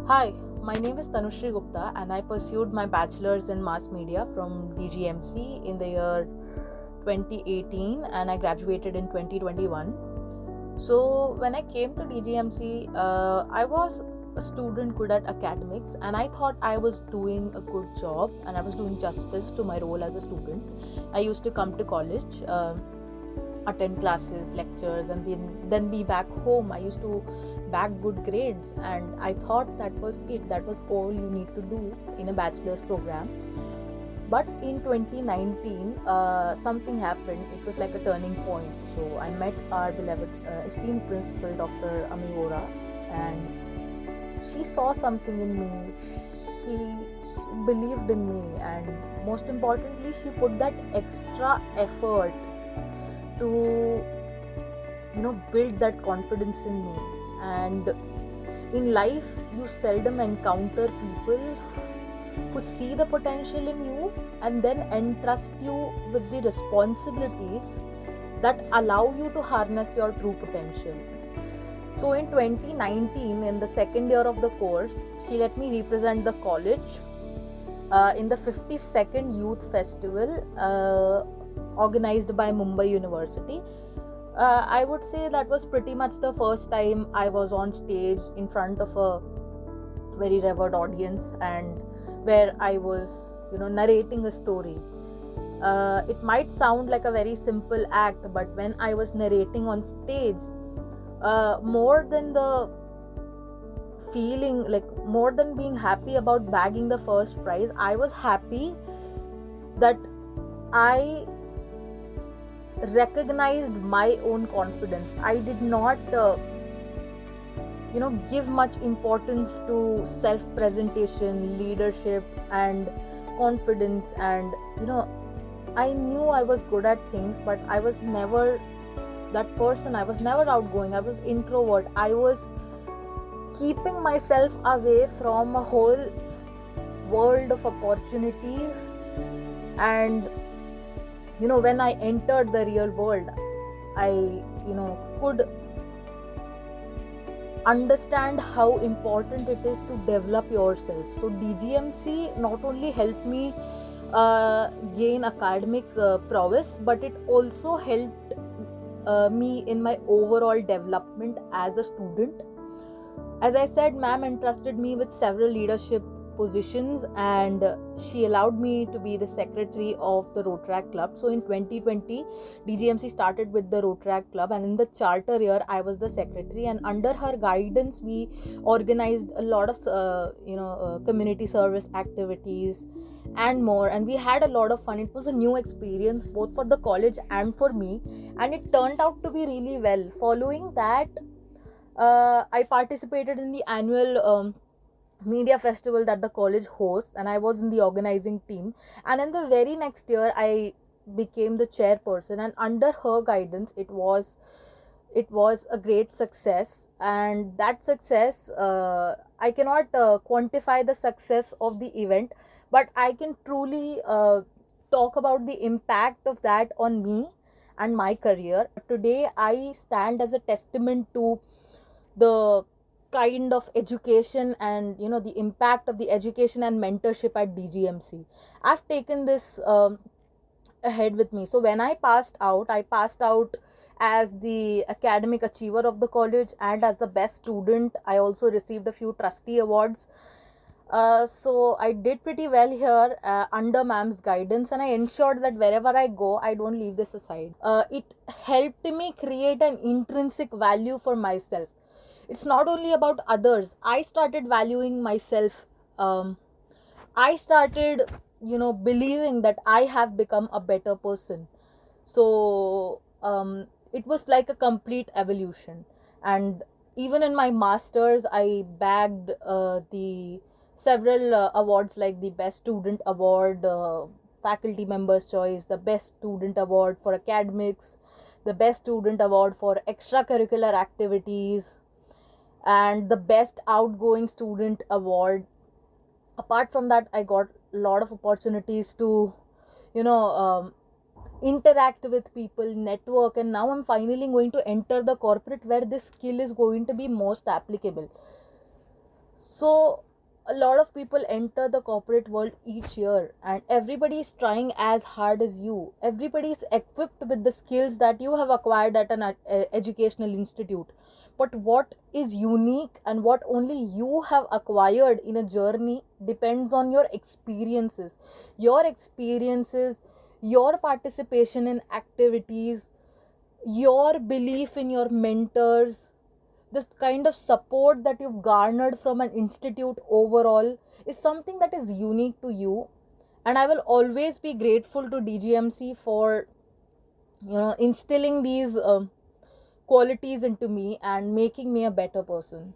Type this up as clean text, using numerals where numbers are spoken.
Hi, my name is Tanushri Gupta and I pursued my bachelor's in mass media from DGMC in the year 2018 and I graduated in 2021. So, when I came to DGMC, I was a student good at academics and I thought I was doing a good job and I was doing justice to my role as a student. I used to come to college. Attend classes, lectures, and then be back home. I used to bag good grades, and I thought that was it. That was all you need to do in a bachelor's program. But in 2019, something happened. It was like a turning point. So I met our beloved esteemed principal, Dr. Ami Vora, and she saw something in me. She believed in me, and most importantly, she put that extra effort to build that confidence in me. And in life you seldom encounter people who see the potential in you and then entrust you with the responsibilities that allow you to harness your true potentials. So in 2019, in the second year of the course, she let me represent the college in the 52nd Youth Festival organized by Mumbai University. I would say that was pretty much the first time I was on stage in front of a very revered audience and where I was, narrating a story. It might sound like a very simple act, but when I was narrating on stage, more than the feeling, like more than being happy about bagging the first prize, I was happy that I recognized my own confidence. I did not give much importance to self presentation, leadership and confidence. And I knew I was good at things, but I was never that person. I was never outgoing. I was introvert. I was keeping myself away from a whole world of opportunities. And when I entered the real world, I could understand how important it is to develop yourself. So DGMC not only helped me gain academic prowess, but it also helped me in my overall development as a student. As I said, ma'am entrusted me with several leadership positions, and she allowed me to be the secretary of the Rotaract Club. So in 2020, DGMC started with the Rotaract Club, and in the charter year, I was the secretary. And under her guidance, we organized a lot of community service activities and more. And we had a lot of fun. It was a new experience both for the college and for me, and it turned out to be really well. Following that, I participated in the annual media festival that the college hosts, and I was in the organizing team. And in the very next year, I became the chairperson, and under her guidance, it was a great success. And that success, I cannot quantify the success of the event, but I can truly talk about the impact of that on me and my career. Today I stand as a testament to the kind of education and the impact of the education and mentorship at DGMC. I've taken this ahead with me. So when I passed out as the academic achiever of the college and as the best student. I also received a few trustee awards. So I did pretty well here under ma'am's guidance, and I ensured that wherever I go, I don't leave this aside. It helped me create an intrinsic value for myself. It's not only about others. I started valuing myself. I started believing that I have become a better person. So it was like a complete evolution. And even in my masters, I bagged the several awards, like the best student award, faculty members choice, the best student award for academics, the best student award for extracurricular activities, and the best outgoing student award. Apart from that, I got a lot of opportunities to you know um, interact with people, network, and now I'm finally going to enter the corporate where this skill is going to be most applicable. So a lot of people enter the corporate world each year, and everybody is trying as hard as you. Everybody is equipped with the skills that you have acquired at an educational institute. But what is unique and what only you have acquired in a journey depends on your experiences. Your experiences, your participation in activities, your belief in your mentors, this kind of support that you've garnered from an institute overall is something that is unique to you. And I will always be grateful to DGMC for instilling these qualities into me and making me a better person.